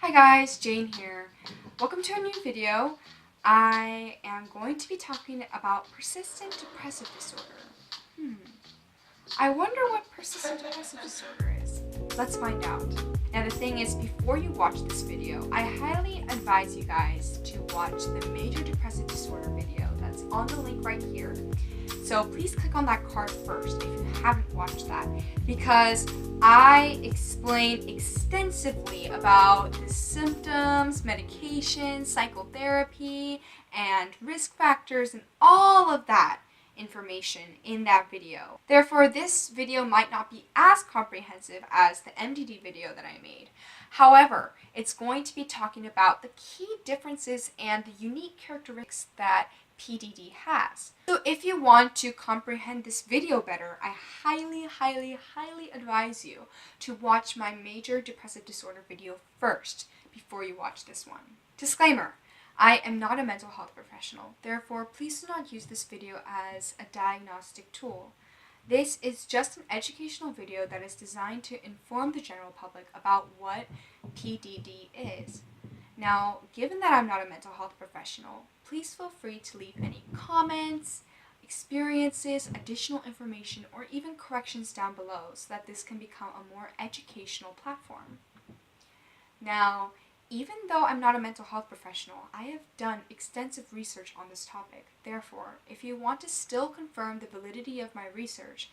Hi guys, Jane here. Welcome to a new video. I am going to be talking about persistent depressive disorder. I wonder what persistent depressive disorder is. Let's find out. Now the thing is, before you watch this video, I highly advise you guys to watch the Major Depressive Disorder video that's on the link right here. So please click on that card first if you haven't watched that, because I explain extensively about the symptoms, medications, psychotherapy, and risk factors, and all of that information in that video. Therefore, this video might not be as comprehensive as the MDD video that I made. However, it's going to be talking about the key differences and the unique characteristics that PDD has. So if you want to comprehend this video better, I highly advise you to watch my Major Depressive Disorder video first before you watch this one. Disclaimer: I am not a mental health professional, therefore please do not use this video as a diagnostic tool. This is just an educational video that is designed to inform the general public about what PDD is. Now, given that I'm not a mental health professional, please feel free to leave any comments, experiences, additional information, or even corrections down below so that this can become a more educational platform. Now, even though I'm not a mental health professional, I have done extensive research on this topic. Therefore, if you want to still confirm the validity of my research,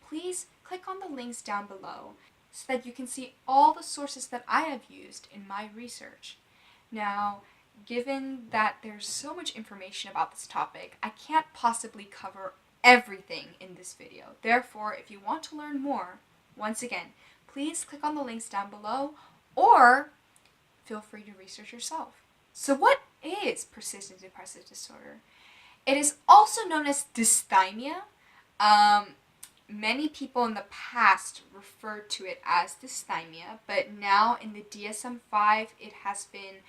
please click on the links down below so that you can see all the sources that I have used in my research. Now, given that there's so much information about this topic, I can't possibly cover everything in this video. Therefore, if you want to learn more, once again, please click on the links down below or feel free to research yourself. So what is persistent depressive disorder? It is also known as dysthymia. Many people in the past referred to it as dysthymia, but now in the DSM-5 it has been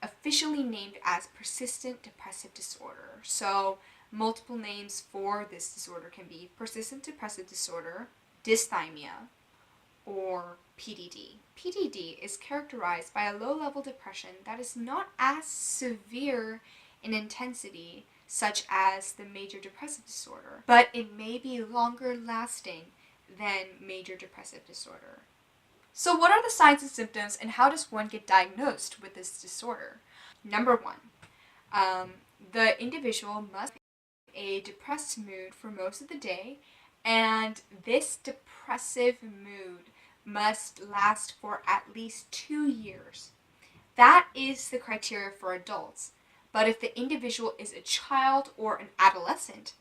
officially named as persistent depressive disorder. So multiple names for this disorder can be persistent depressive disorder, dysthymia, or PDD. PDD is characterized by a low-level depression that is not as severe in intensity such as the major depressive disorder, but it may be longer lasting than major depressive disorder. So what are the signs and symptoms, and how does one get diagnosed with this disorder? Number one, the individual must have a depressed mood for most of the day, and this depressive mood must last for at least 2 years. That is the criteria for adults. But if the individual is a child or an adolescent,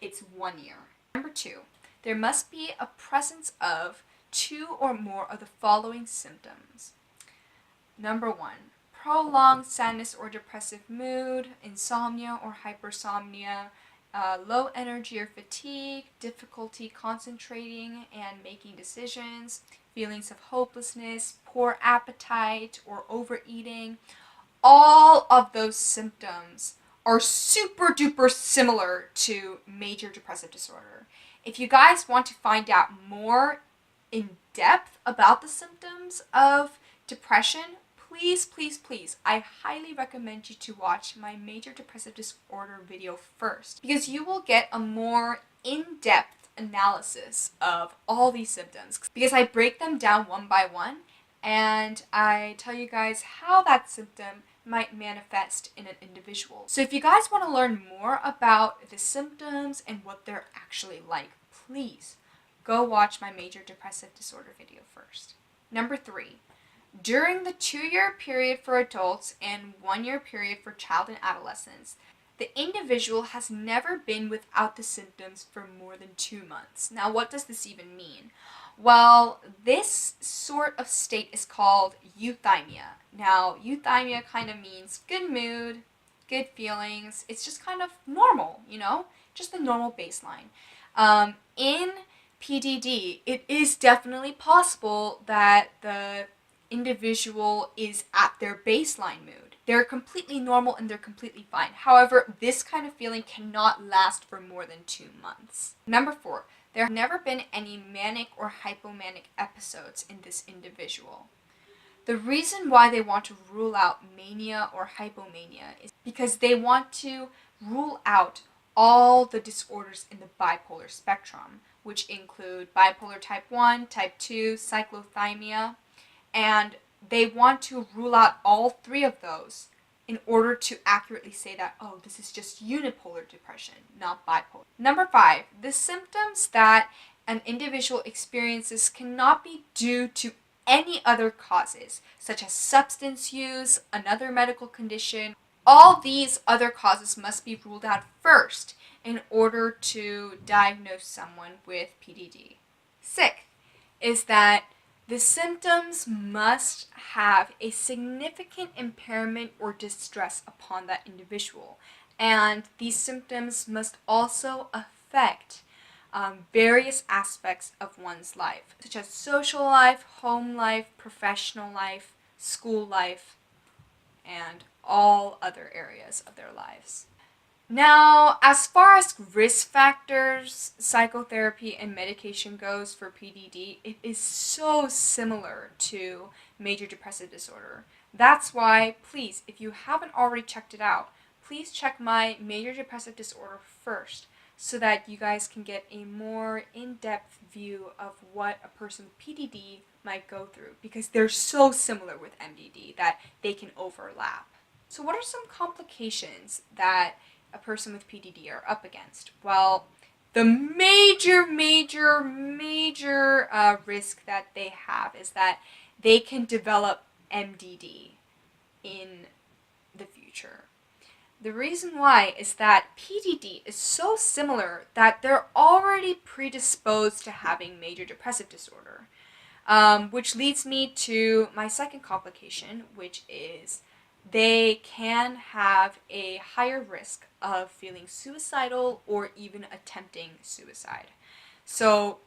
it's 1 year. Number two, there must be a presence of 2 or more of the following symptoms. Number one, prolonged sadness or depressive mood, insomnia or hypersomnia, low energy or fatigue, difficulty concentrating and making decisions, feelings of hopelessness, poor appetite or overeating. All of those symptoms are super duper similar to major depressive disorder. If you guys want to find out more in depth about the symptoms of depression, please, I highly recommend you to watch my Major Depressive Disorder video first, because you will get a more in-depth analysis of all these symptoms, because I break them down one by one and I tell you guys how that symptom might manifest in an individual. So if you guys want to learn more about the symptoms and what they're actually like, please go watch my Major Depressive Disorder video first. Number three, during the 2-year period for adults and 1-year period for child and adolescents, the individual has never been without the symptoms for more than 2 months. Now, what does this even mean? Well, this sort of state is called euthymia. Now, euthymia kind of means good mood, good feelings. It's just kind of normal, just the normal baseline. In PDD, it is definitely possible that the individual is at their baseline mood. They're completely normal and they're completely fine. However, this kind of feeling cannot last for more than 2 months. Number four, there have never been any manic or hypomanic episodes in this individual. The reason why they want to rule out mania or hypomania is because they want to rule out all the disorders in the bipolar spectrum, which include bipolar type 1, type 2, cyclothymia, and they want to rule out all three of those in order to accurately say that, oh, this is just unipolar depression, not bipolar. Number 5, the symptoms that an individual experiences cannot be due to any other causes, such as substance use, another medical condition. All these other causes must be ruled out first in order to diagnose someone with PDD. 6 is that the symptoms must have a significant impairment or distress upon that individual, and these symptoms must also affect various aspects of one's life, such as social life, home life, professional life, school life, and all other areas of their lives. Now, as far as risk factors, psychotherapy, and medication goes for PDD, it is so similar to major depressive disorder. That's why, please, if you haven't already checked it out, please check my major depressive disorder first so that you guys can get a more in-depth view of what a person with PDD might go through, because they're so similar with MDD that they can overlap. So what are some complications that a person with PDD are up against? Well, the major risk that they have is that they can develop MDD in the future. The reason why is that PDD is so similar that they're already predisposed to having major depressive disorder, which leads me to my second complication, which is they can have a higher risk of feeling suicidal or even attempting suicide. So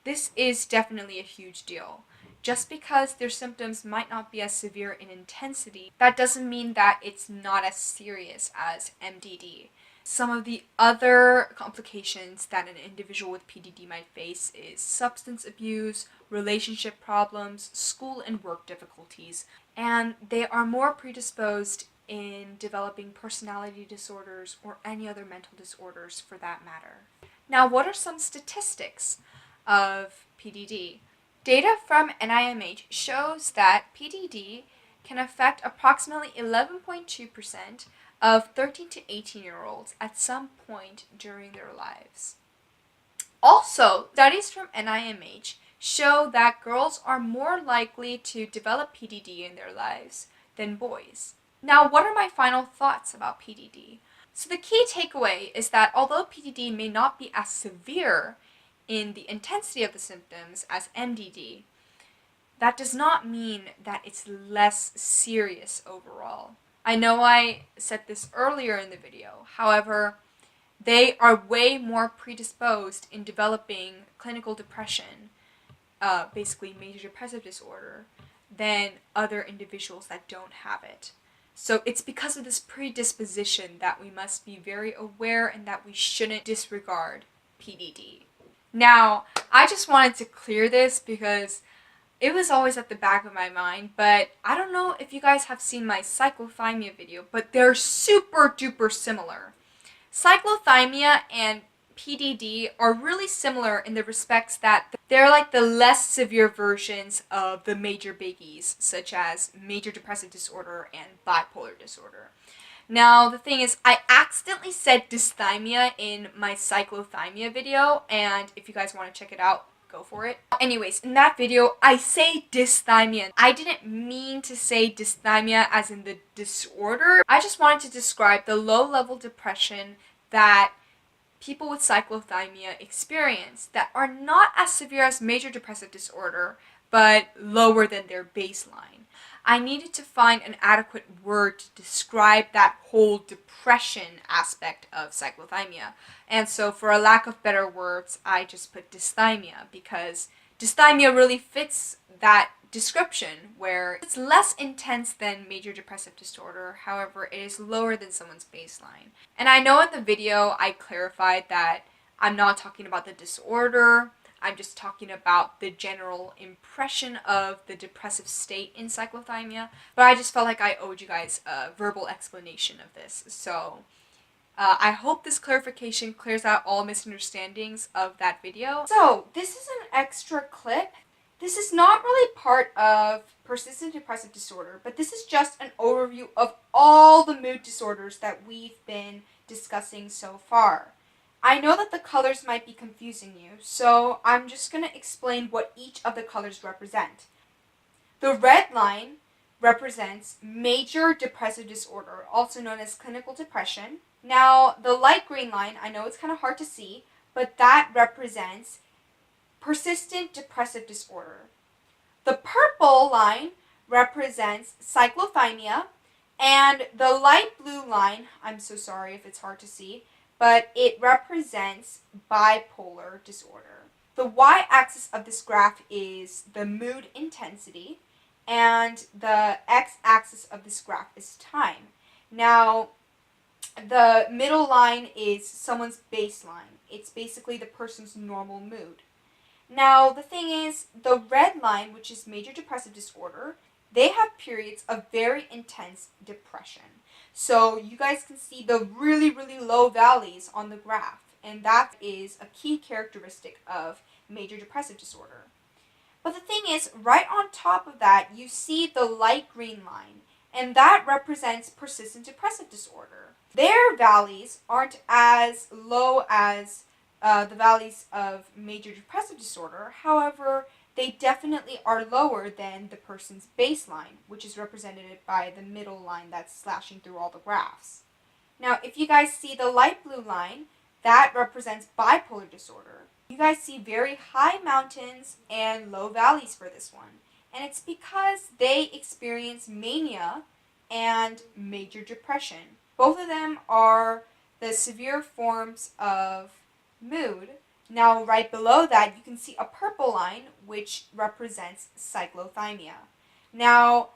this is definitely a huge deal. Just because their symptoms might not be as severe in intensity, that doesn't mean that it's not as serious as MDD. Some of the other complications that an individual with PDD might face is substance abuse, relationship problems, school and work difficulties, and they are more predisposed in developing personality disorders or any other mental disorders for that matter. Now, what are some statistics of PDD? Data from NIMH shows that PDD can affect approximately 11.2% of 13 to 18-year-olds at some point during their lives. Also, studies from NIMH show that girls are more likely to develop PDD in their lives than boys. Now, what are my final thoughts about PDD? So the key takeaway is that although PDD may not be as severe in the intensity of the symptoms as MDD, that does not mean that it's less serious overall. I know I said this earlier in the video, however, they are way more predisposed in developing clinical depression, basically major depressive disorder, than other individuals that don't have it. So it's because of this predisposition that we must be very aware and that we shouldn't disregard PDD. Now, I just wanted to clear this because it was always at the back of my mind, but I don't know if you guys have seen my cyclothymia video, but they're super duper similar. Cyclothymia and PDD are really similar in the respects that they're like the less severe versions of the major biggies, such as major depressive disorder and bipolar disorder. Now, the thing is, I accidentally said dysthymia in my cyclothymia video, and if you guys want to check it out, go for it. Anyways, in that video, I say dysthymia. I didn't mean to say dysthymia as in the disorder. I just wanted to describe the low-level depression that people with cyclothymia experience that are not as severe as major depressive disorder, but lower than their baseline. I needed to find an adequate word to describe that whole depression aspect of cyclothymia. And so for a lack of better words, I just put dysthymia because dysthymia really fits that description where it's less intense than major depressive disorder, however, it is lower than someone's baseline. And I know in the video I clarified that I'm not talking about the disorder, I'm just talking about the general impression of the depressive state in cyclothymia, but I just felt like I owed you guys a verbal explanation of this. So I hope this clarification clears out all misunderstandings of that video. So this is an extra clip. This is not really part of persistent depressive disorder, but this is just an overview of all the mood disorders that we've been discussing so far. I know that the colors might be confusing you, so I'm just going to explain what each of the colors represent. The red line represents major depressive disorder, also known as clinical depression. Now, the light green line, I know it's kind of hard to see, but that represents persistent depressive disorder. The purple line represents cyclothymia, and the light blue line, I'm so sorry if it's hard to see, but it represents bipolar disorder. The y-axis of this graph is the mood intensity, and the x-axis of this graph is time. Now, the middle line is someone's baseline. It's basically the person's normal mood. Now, the thing is, the red line, which is major depressive disorder, they have periods of very intense depression. So you guys can see the really, really low valleys on the graph, and that is a key characteristic of major depressive disorder. But the thing is, right on top of that, you see the light green line, and that represents persistent depressive disorder. Their valleys aren't as low as the valleys of major depressive disorder. However, they definitely are lower than the person's baseline, which is represented by the middle line that's slashing through all the graphs. Now, if you guys see the light blue line, that represents bipolar disorder. You guys see very high mountains and low valleys for this one. And it's because they experience mania and major depression. Both of them are the severe forms of mood. Now, right below that, you can see a purple line, which represents cyclothymia. Now,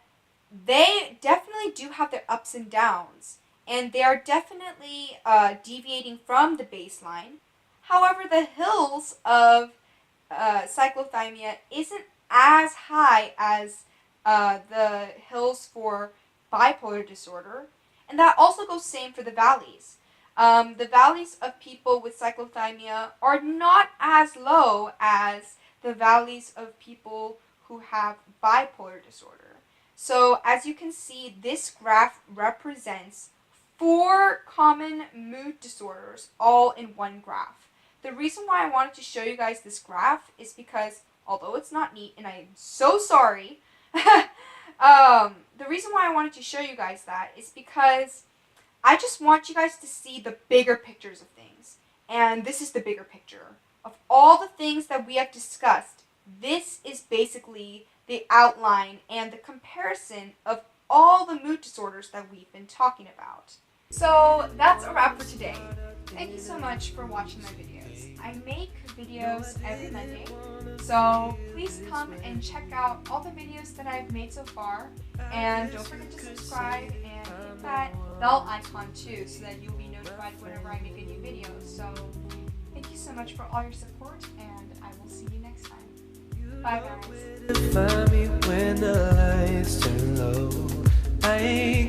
they definitely do have their ups and downs, and they are definitely deviating from the baseline. However, the hills of cyclothymia isn't as high as the hills for bipolar disorder, and that also goes same for the valleys. The valleys of people with cyclothymia are not as low as the valleys of people who have bipolar disorder. So as you can see, this graph represents 4 common mood disorders all in one graph. The reason why I wanted to show you guys this graph is because, although it's not neat, and I'm so sorry, the reason why I wanted to show you guys that is because I just want you guys to see the bigger pictures of things. And this is the bigger picture. Of all the things that we have discussed, this is basically the outline and the comparison of all the mood disorders that we've been talking about. So that's a wrap for today. Thank you so much for watching my videos. I make videos every Monday, so please come and check out all the videos that I've made so far, and don't forget to subscribe and hit that bell icon too, so that you'll be notified whenever I make a new video. So thank you so much for all your support, and I will see you next time. Bye guys.